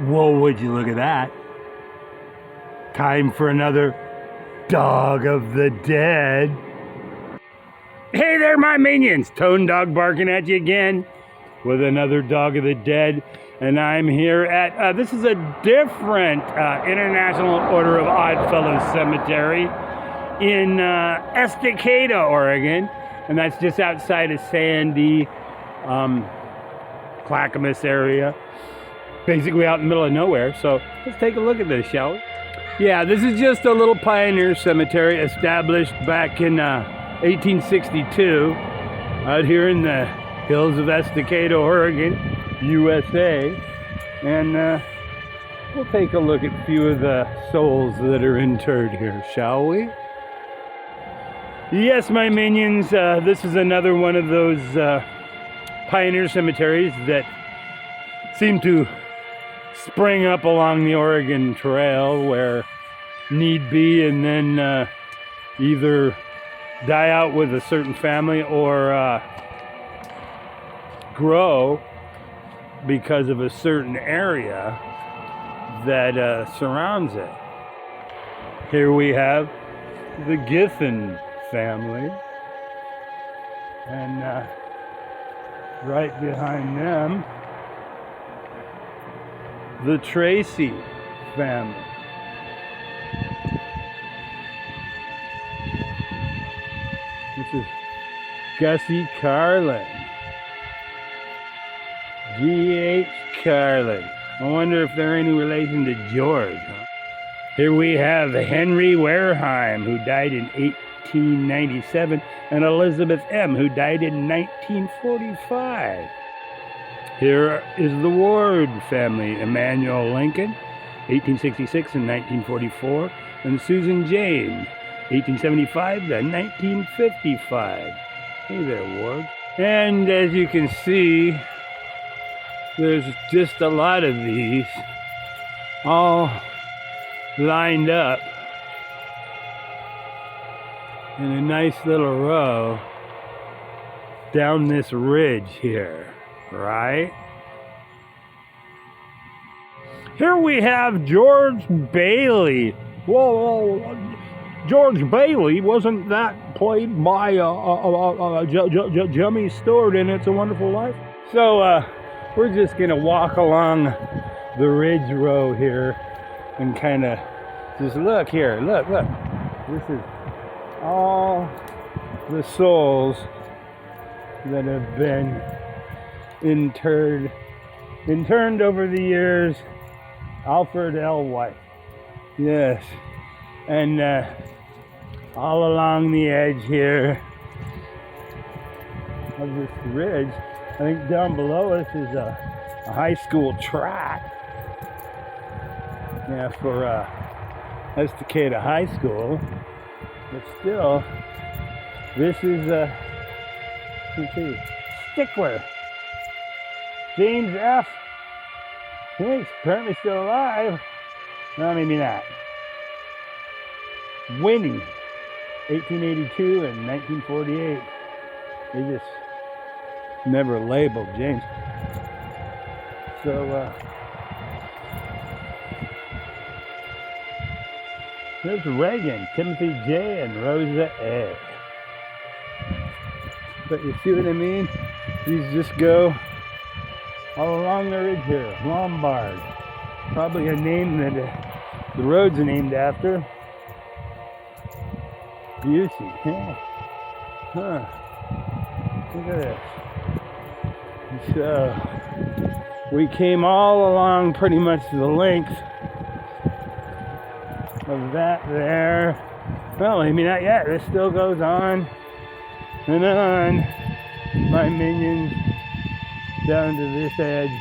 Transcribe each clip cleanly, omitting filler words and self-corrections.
Whoa, would you look at that? Time for another Dog of the Dead. Hey there, my minions! Tone Dog barking at you again with another Dog of the Dead. And I'm here at, this is a different International Order of Oddfellows cemetery in Estacada, Oregon. And that's just outside of Sandy, Clackamas area. Basically out in the middle of nowhere. So let's take a look at this, shall we? Yeah, this is just a little pioneer cemetery established back in 1862 out here in the hills of Estacada, Oregon, USA. And we'll take a look at a few of the souls that are interred here, shall we? Yes, my minions, this is another one of those pioneer cemeteries that seem to spring up along the Oregon Trail where need be, and then either die out with a certain family or grow because of a certain area that surrounds it. Here we have the Giffen family, and right behind them the Tracy family. This is Gussie Carlin. G.H. Carlin. I wonder if they're any relation to George, huh? Here we have Henry Wareheim, who died in 1897, and Elizabeth M., who died in 1945. Here is the Ward family, Emmanuel Lincoln, 1866 and 1944, and Susan Jane, 1875 to 1955. Hey there, Ward. And as you can see, there's just a lot of these all lined up in a nice little row down this ridge here. Right? Here we have George Bailey. Whoa, George Bailey, wasn't that played by Jimmy Stewart in It's a Wonderful Life? So we're just gonna walk along the ridge row here and kind of just look here. Look. This is all the souls that have been interned over the years. Alfred L. White. Yes. And all along the edge here of this ridge, I think down below us is a high school track. Yeah, for Estacada High School. But still, this is let's see, Stickler. James F. He's apparently still alive. No, maybe not. Winnie, 1882 and 1948. They just never labeled James. So, there's Reagan, Timothy J. and Rosa A. But you see what I mean? These just go all along the ridge here. Lombard. Probably a name that the road's named after. Busey. Yeah. Huh. Look at this. So, we came all along pretty much the length of that there. Well, maybe not yet. This still goes on and on. My minions down to this edge.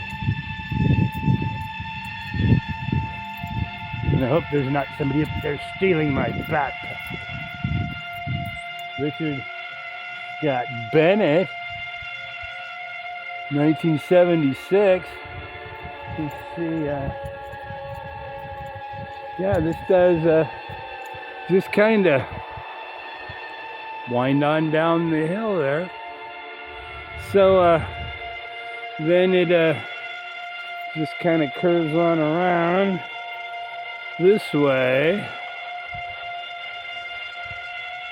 And I hope there's not somebody up there stealing my backpack. Richard Scott Bennett, 1976. Let's see, yeah, this does just kind of wind on down the hill there. So then it just kind of curves on around this way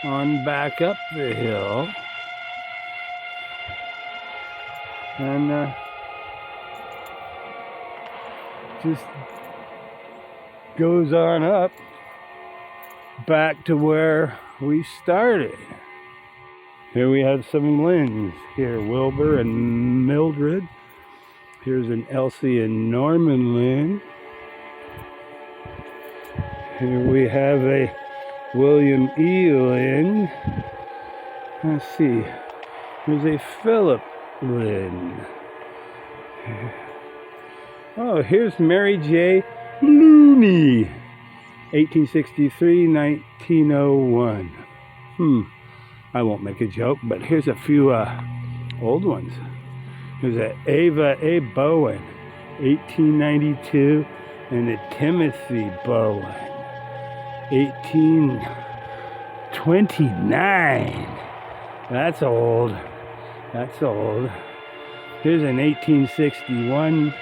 on back up the hill, and just goes on up back to where we started. Here we have some Lynns. Here, Wilbur and Mildred. Here's an Elsie and Norman Lynn. Here we have a William E. Lynn. Let's see. There's a Philip Lynn. Oh, here's Mary J. Looney. 1863, 1901. I won't make a joke, but here's a few old ones. There's a Ava A. Bowen, 1892, and a Timothy Bowen, 1829. That's old. That's old. Here's an 1861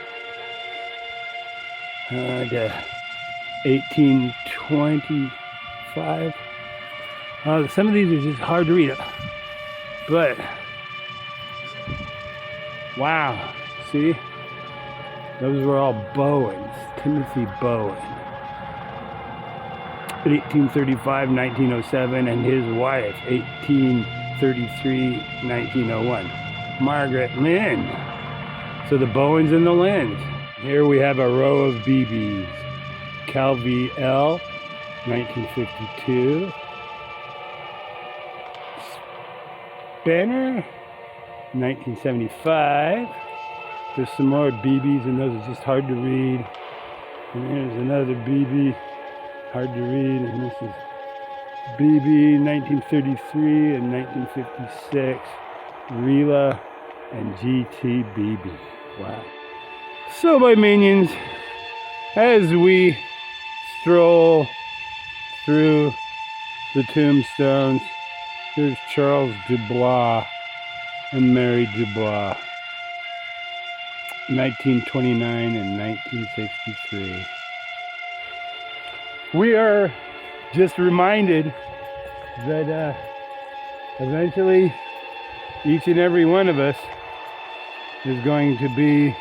to 1825. Some of these are just hard to read, but wow, see, those were all Bowens. Timothy Bowen, 1835, 1907, and his wife, 1833, 1901. Margaret Lynn. So the Bowens and the Lynns. Here we have a row of BBs. Calvi L, 1952. Banner, 1975. There's some more BBs, and those are just hard to read. And there's another BB, hard to read, and this is BB, 1933 and 1956. Rila and GTBB. Wow. So, my minions, as we stroll through the tombstones, here's Charles Dubois and Mary Dubois, 1929 and 1963. We are just reminded that eventually each and every one of us is going to be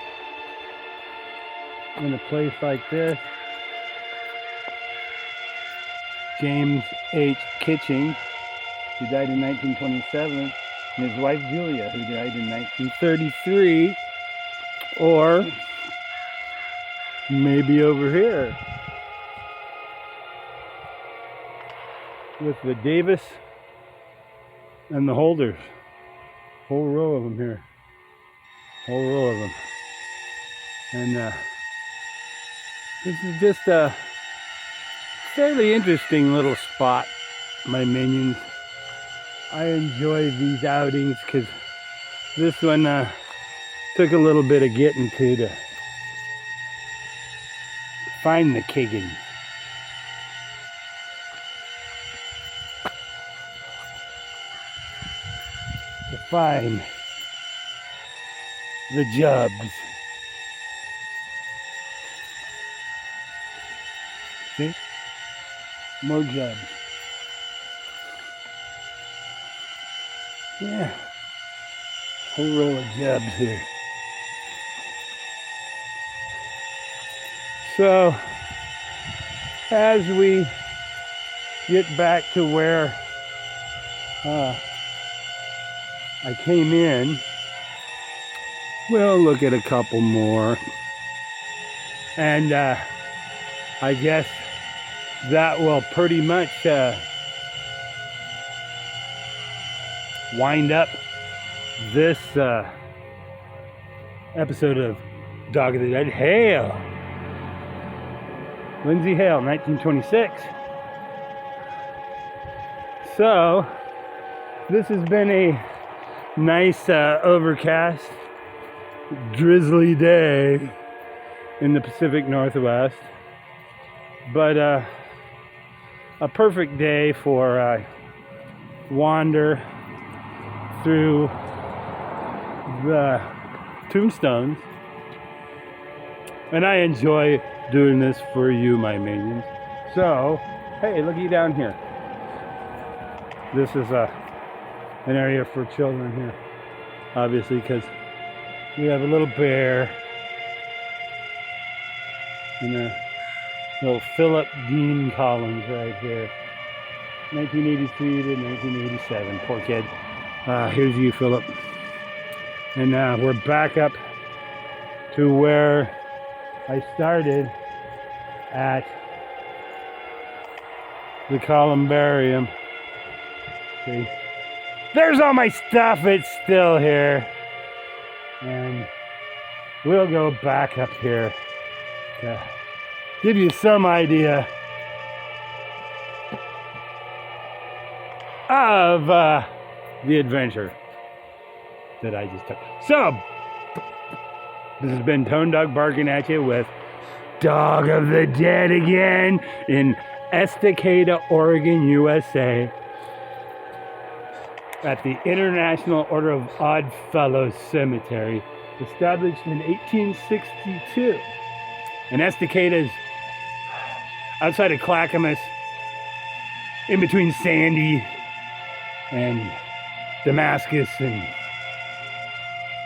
in a place like this. James H. Kitching, who died in 1927, and his wife Julia, who died in 1933, or maybe over here with the Davis and the Holders. Whole row of them here. Whole row of them. And this is just a fairly interesting little spot, my minions. I enjoy these outings because this one took a little bit of getting to find the Kiggins. To find the Jubs. See? More Jubs. Yeah. Whole row of Jubs here. So, as we get back to where I came in, we'll look at a couple more. And I guess that will pretty much wind up this episode of Dog of the Dead. Hale. Lindsay Hale, 1926. So, this has been a nice overcast, drizzly day in the Pacific Northwest, but a perfect day for wander through the tombstones And I enjoy doing this for you, my minions. So, hey, looky down here. This is an area for children here, obviously, because we have a little bear and a little Philip Dean Collins right here. 1983 to 1987, poor kid. Here's you, Philip. And we're back up to where I started at the columbarium. See, there's all my stuff. It's still here, and we'll go back up here to give you some idea of the adventure that I just took. So, this has been Tone Dog barking at you with Dog of the Dead again in Estacada, Oregon, USA, at the International Order of Odd Fellows Cemetery, established in 1862. And Estacada is outside of Clackamas, in between Sandy and Damascus and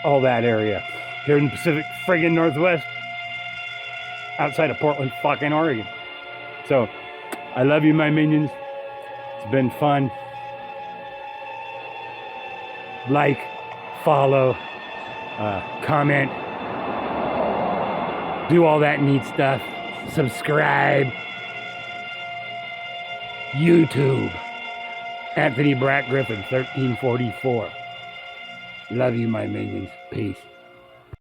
all that area. Here in the Pacific friggin' Northwest, outside of Portland, fucking Oregon. So, I love you, my minions. It's been fun. Like, follow, comment, do all that neat stuff. Subscribe. YouTube. Anthony Bratt Griffin, 1344. Love you, my minions. Peace.